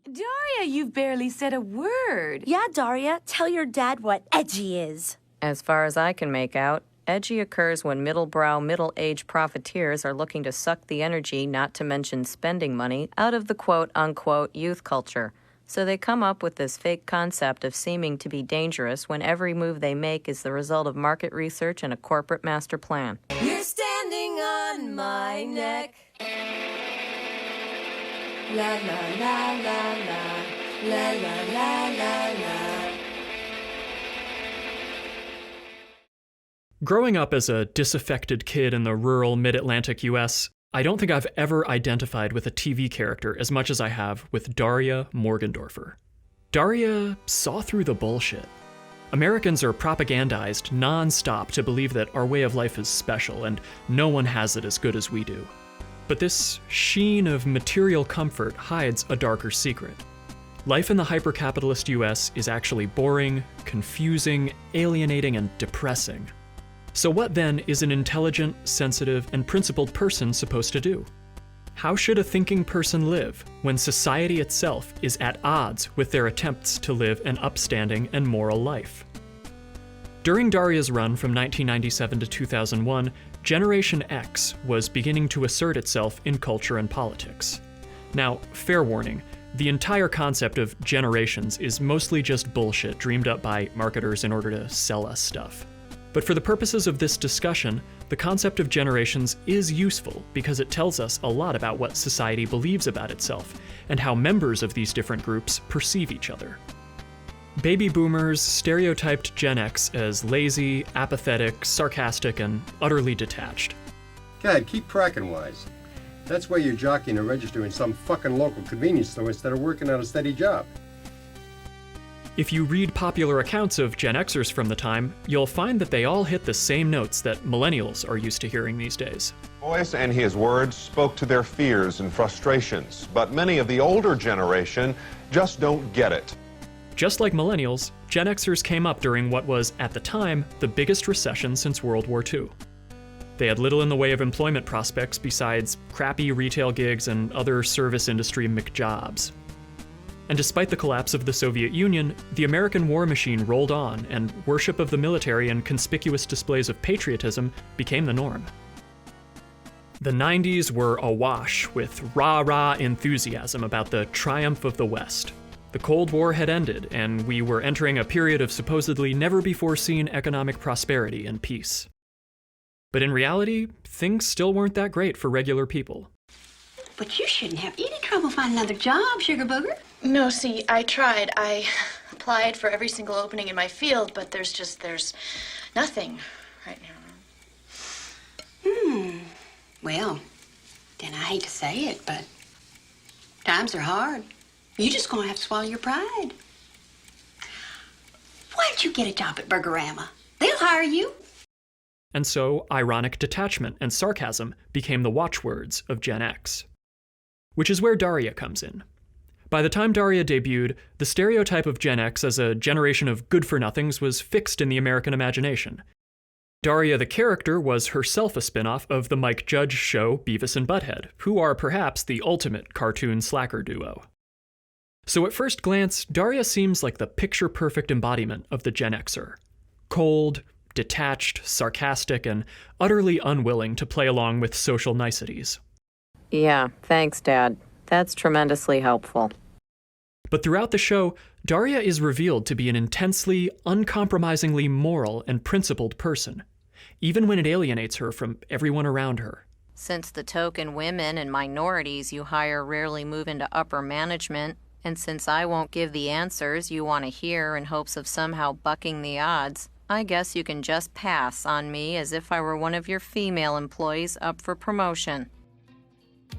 Daria, you've barely said a word. Yeah, Daria, tell your dad what edgy is. As far as I can make out, edgy occurs when middle-brow, middle-aged profiteers are looking to suck the energy, not to mention spending money, out of the quote-unquote youth culture. So they come up with this fake concept of seeming to be dangerous when every move they make is the result of market research and a corporate master plan. You're standing on my neck. La la la la la, la la la la la. Growing up as a disaffected kid in the rural mid-Atlantic US, I don't think I've ever identified with a TV character as much as I have with Daria Morgendorffer. Daria saw through the bullshit. Americans are propagandized non-stop to believe that our way of life is special and no one has it as good as we do. But this sheen of material comfort hides a darker secret. Life in the hyper-capitalist US is actually boring, confusing, alienating, and depressing. So what then is an intelligent, sensitive, and principled person supposed to do? How should a thinking person live when society itself is at odds with their attempts to live an upstanding and moral life? During Daria's run from 1997 to 2001, Generation X was beginning to assert itself in culture and politics. Now, fair warning, the entire concept of generations is mostly just bullshit dreamed up by marketers in order to sell us stuff. But for the purposes of this discussion, the concept of generations is useful because it tells us a lot about what society believes about itself and how members of these different groups perceive each other. Baby boomers stereotyped Gen X as lazy, apathetic, sarcastic, and utterly detached. God, keep cracking, Wise. That's why you're jockeying to register in some fucking local convenience store instead of working on a steady job. If you read popular accounts of Gen Xers from the time, you'll find that they all hit the same notes that millennials are used to hearing these days. Voice and his words spoke to their fears and frustrations, but many of the older generation just don't get it. Just like millennials, Gen Xers came up during what was, at the time, the biggest recession since World War II. They had little in the way of employment prospects besides crappy retail gigs and other service industry McJobs. And despite the collapse of the Soviet Union, the American war machine rolled on, and worship of the military and conspicuous displays of patriotism became the norm. The 90s were awash with rah-rah enthusiasm about the triumph of the West. The Cold War had ended, and we were entering a period of supposedly never-before-seen economic prosperity and peace. But in reality, things still weren't that great for regular people. But you shouldn't have any trouble finding another job, Sugar Booger. No, see, I tried. I applied for every single opening in my field, but there's nothing right now. Well, then I hate to say it, but times are hard. You're just gonna have to swallow your pride. Why don't you get a job at Burgerama? They'll hire you. And so, ironic detachment and sarcasm became the watchwords of Gen X. Which is where Daria comes in. By the time Daria debuted, the stereotype of Gen X as a generation of good-for-nothings was fixed in the American imagination. Daria the character was herself a spin-off of the Mike Judge show Beavis and Butthead, who are perhaps the ultimate cartoon slacker duo. So at first glance, Daria seems like the picture-perfect embodiment of the Gen Xer. Cold, detached, sarcastic, and utterly unwilling to play along with social niceties. Yeah, thanks, Dad. That's tremendously helpful. But throughout the show, Daria is revealed to be an intensely, uncompromisingly moral and principled person, even when it alienates her from everyone around her. Since the token women and minorities you hire rarely move into upper management, and since I won't give the answers you want to hear in hopes of somehow bucking the odds, I guess you can just pass on me as if I were one of your female employees up for promotion.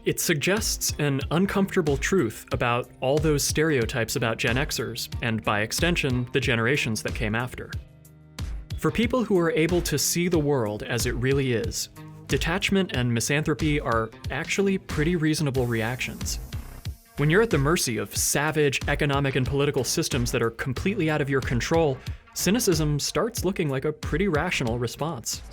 It suggests an uncomfortable truth about all those stereotypes about Gen Xers, and by extension, the generations that came after. For people who are able to see the world as it really is, detachment and misanthropy are actually pretty reasonable reactions. When you're at the mercy of savage economic and political systems that are completely out of your control, cynicism starts looking like a pretty rational response.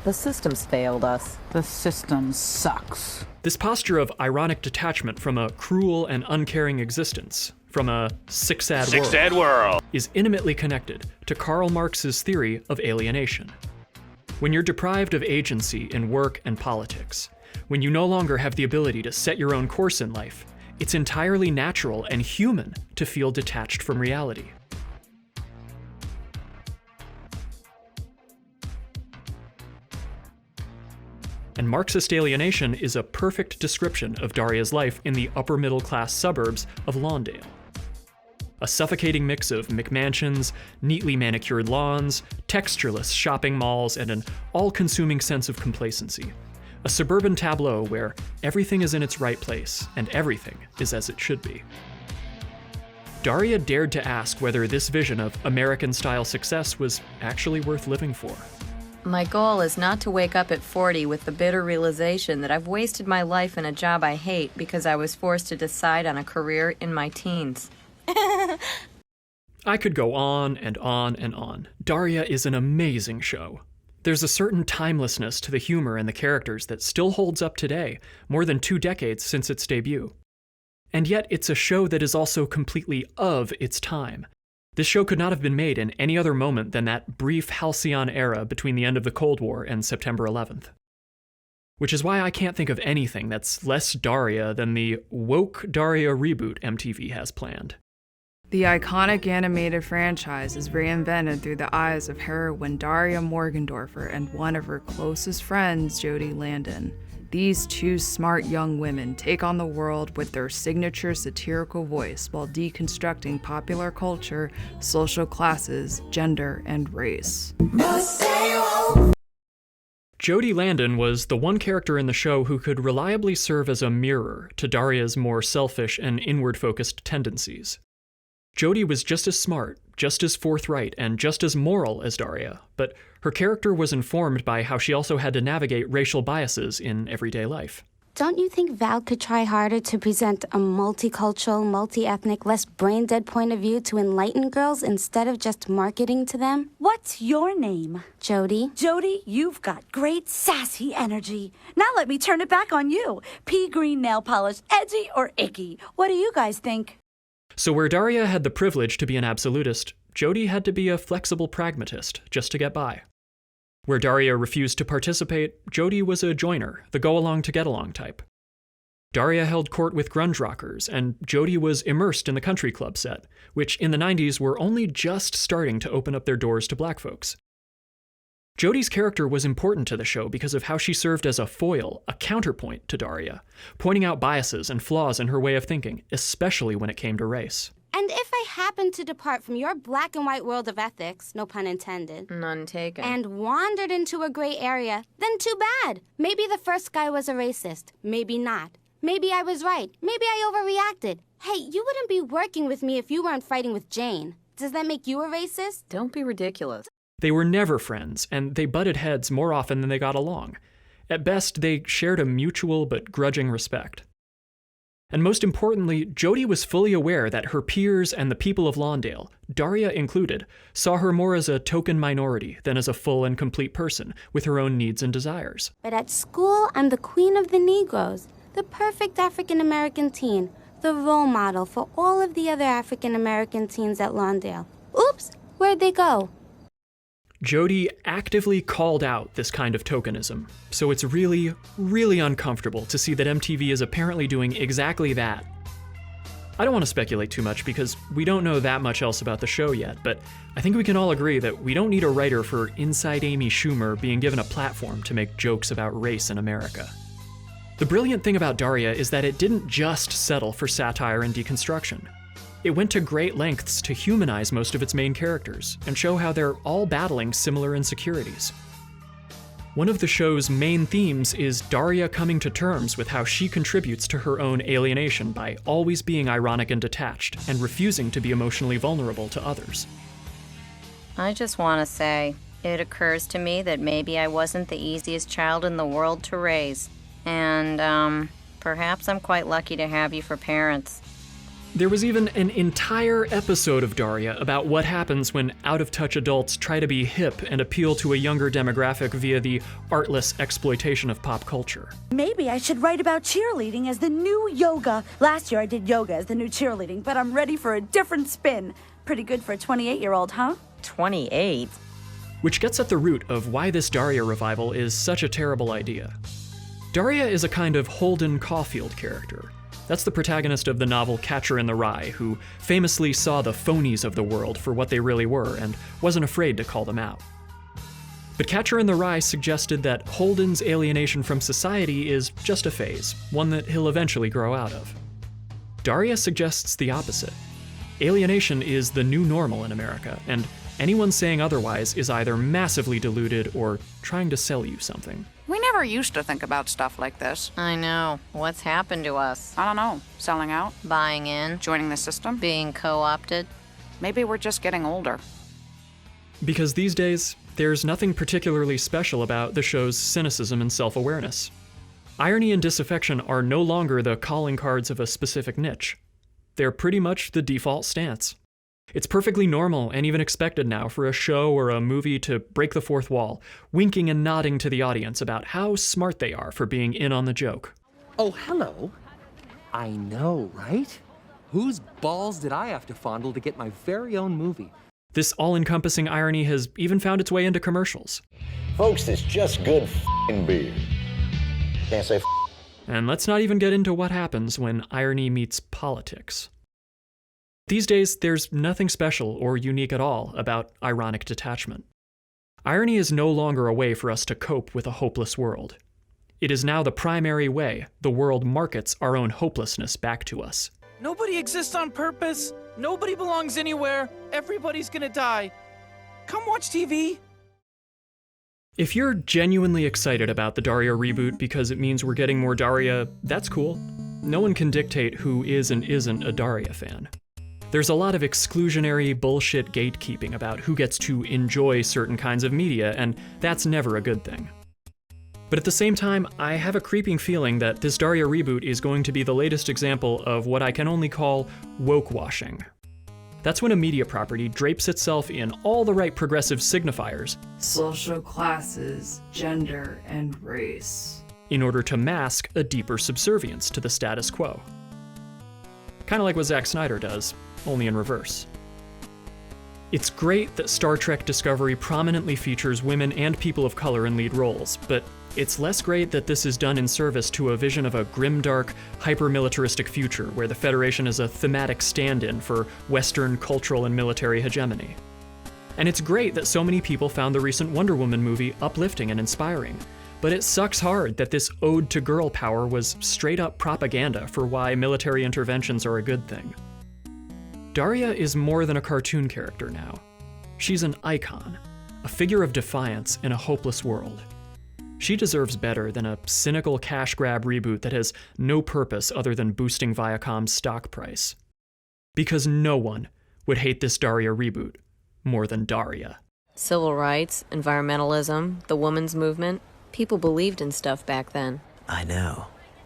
The system's failed us. The system sucks. This posture of ironic detachment from a cruel and uncaring existence, from a sick-sad world, is intimately connected to Karl Marx's theory of alienation. When you're deprived of agency in work and politics, when you no longer have the ability to set your own course in life, it's entirely natural and human to feel detached from reality. And Marxist alienation is a perfect description of Daria's life in the upper-middle-class suburbs of Lawndale. A suffocating mix of McMansions, neatly manicured lawns, textureless shopping malls, and an all-consuming sense of complacency. A suburban tableau where everything is in its right place and everything is as it should be. Daria dared to ask whether this vision of American-style success was actually worth living for. My goal is not to wake up at 40 with the bitter realization that I've wasted my life in a job I hate because I was forced to decide on a career in my teens. I could go on and on and on. Daria is an amazing show. There's a certain timelessness to the humor and the characters that still holds up today, more than 2 decades since its debut. And yet it's a show that is also completely of its time. This show could not have been made in any other moment than that brief halcyon era between the end of the Cold War and September 11th. Which is why I can't think of anything that's less Daria than the woke Daria reboot MTV has planned. The iconic animated franchise is reinvented through the eyes of heroine Daria Morgendorffer and one of her closest friends, Jodie Landon. These two smart young women take on the world with their signature satirical voice while deconstructing popular culture, social classes, gender, and race. Jodie Landon was the one character in the show who could reliably serve as a mirror to Daria's more selfish and inward-focused tendencies. Jodie was just as smart, just as forthright, and just as moral as Daria, but her character was informed by how she also had to navigate racial biases in everyday life. Don't you think Val could try harder to present a multicultural, multi-ethnic, less brain-dead point of view to enlighten girls instead of just marketing to them? What's your name? Jodie. Jodie, you've got great sassy energy. Now let me turn it back on you. Pea green nail polish, edgy or icky? What do you guys think? So where Daria had the privilege to be an absolutist, Jodie had to be a flexible pragmatist just to get by. Where Daria refused to participate, Jodie was a joiner, the go-along-to-get-along type. Daria held court with grunge rockers, and Jodie was immersed in the country club set, which in the 90s were only just starting to open up their doors to black folks. Jodie's character was important to the show because of how she served as a foil, a counterpoint to Daria, pointing out biases and flaws in her way of thinking, especially when it came to race. And if I happen to depart from your black and white world of ethics, no pun intended, None taken. and wandered into a gray area, then too bad. Maybe the first guy was a racist. Maybe not. Maybe I was right. Maybe I overreacted. Hey, you wouldn't be working with me if you weren't fighting with Jane. Does that make you a racist? Don't be ridiculous. They were never friends, and they butted heads more often than they got along. At best, they shared a mutual but grudging respect. And most importantly, Jodie was fully aware that her peers and the people of Lawndale, Daria included, saw her more as a token minority than as a full and complete person with her own needs and desires. But at school, I'm the queen of the Negroes, the perfect African-American teen, the role model for all of the other African-American teens at Lawndale. Oops, where'd they go? Jodie actively called out this kind of tokenism, so it's really, really uncomfortable to see that MTV is apparently doing exactly that. I don't want to speculate too much because we don't know that much else about the show yet, but I think we can all agree that we don't need a writer for Inside Amy Schumer being given a platform to make jokes about race in America. The brilliant thing about Daria is that it didn't just settle for satire and deconstruction. It went to great lengths to humanize most of its main characters and show how they're all battling similar insecurities. One of the show's main themes is Daria coming to terms with how she contributes to her own alienation by always being ironic and detached and refusing to be emotionally vulnerable to others. I just want to say, it occurs to me that maybe I wasn't the easiest child in the world to raise. And, perhaps I'm quite lucky to have you for parents. There was even an entire episode of Daria about what happens when out-of-touch adults try to be hip and appeal to a younger demographic via the artless exploitation of pop culture. Maybe I should write about cheerleading as the new yoga. Last year I did yoga as the new cheerleading, but I'm ready for a different spin. Pretty good for a 28-year-old, huh? 28? Which gets at the root of why this Daria revival is such a terrible idea. Daria is a kind of Holden Caulfield character. That's the protagonist of the novel Catcher in the Rye, who famously saw the phonies of the world for what they really were and wasn't afraid to call them out. But Catcher in the Rye suggested that Holden's alienation from society is just a phase, one that he'll eventually grow out of. Daria suggests the opposite. Alienation is the new normal in America, and anyone saying otherwise is either massively deluded or trying to sell you something. We never used to think about stuff like this. I know. What's happened to us? I don't know. Selling out? Buying in? Joining the system? Being co-opted? Maybe we're just getting older. Because these days, there's nothing particularly special about the show's cynicism and self-awareness. Irony and disaffection are no longer the calling cards of a specific niche. They're pretty much the default stance. It's perfectly normal and even expected now for a show or a movie to break the fourth wall, winking and nodding to the audience about how smart they are for being in on the joke. Oh, hello. I know, right? Whose balls did I have to fondle to get my very own movie? This all-encompassing irony has even found its way into commercials. Folks, it's just good f***ing beer. Can't say f***. And let's not even get into what happens when irony meets politics. These days, there's nothing special or unique at all about ironic detachment. Irony is no longer a way for us to cope with a hopeless world. It is now the primary way the world markets our own hopelessness back to us. Nobody exists on purpose. Nobody belongs anywhere. Everybody's gonna die. Come watch TV. If you're genuinely excited about the Daria reboot because it means we're getting more Daria, that's cool. No one can dictate who is and isn't a Daria fan. There's a lot of exclusionary bullshit gatekeeping about who gets to enjoy certain kinds of media, and that's never a good thing. But at the same time, I have a creeping feeling that this Daria reboot is going to be the latest example of what I can only call woke washing. That's when a media property drapes itself in all the right progressive signifiers, social classes, gender, and race, in order to mask a deeper subservience to the status quo. Kind of like what Zack Snyder does, only in reverse. It's great that Star Trek Discovery prominently features women and people of color in lead roles, but it's less great that this is done in service to a vision of a grimdark, hyper-militaristic future where the Federation is a thematic stand-in for Western cultural and military hegemony. And it's great that so many people found the recent Wonder Woman movie uplifting and inspiring, but it sucks hard that this ode to girl power was straight-up propaganda for why military interventions are a good thing. Daria is more than a cartoon character now. She's an icon, a figure of defiance in a hopeless world. She deserves better than a cynical cash grab reboot that has no purpose other than boosting Viacom's stock price. Because no one would hate this Daria reboot more than Daria. Civil rights, environmentalism, the women's movement. People believed in stuff back then. I know.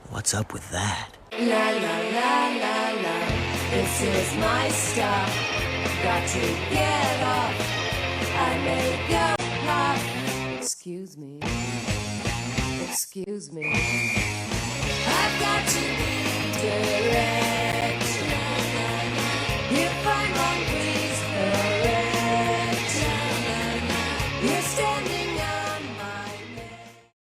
What's up with that? La la la la la. This is my stuff. Got to get off. I may go pop. Excuse me. Excuse me. I've got to be direct. If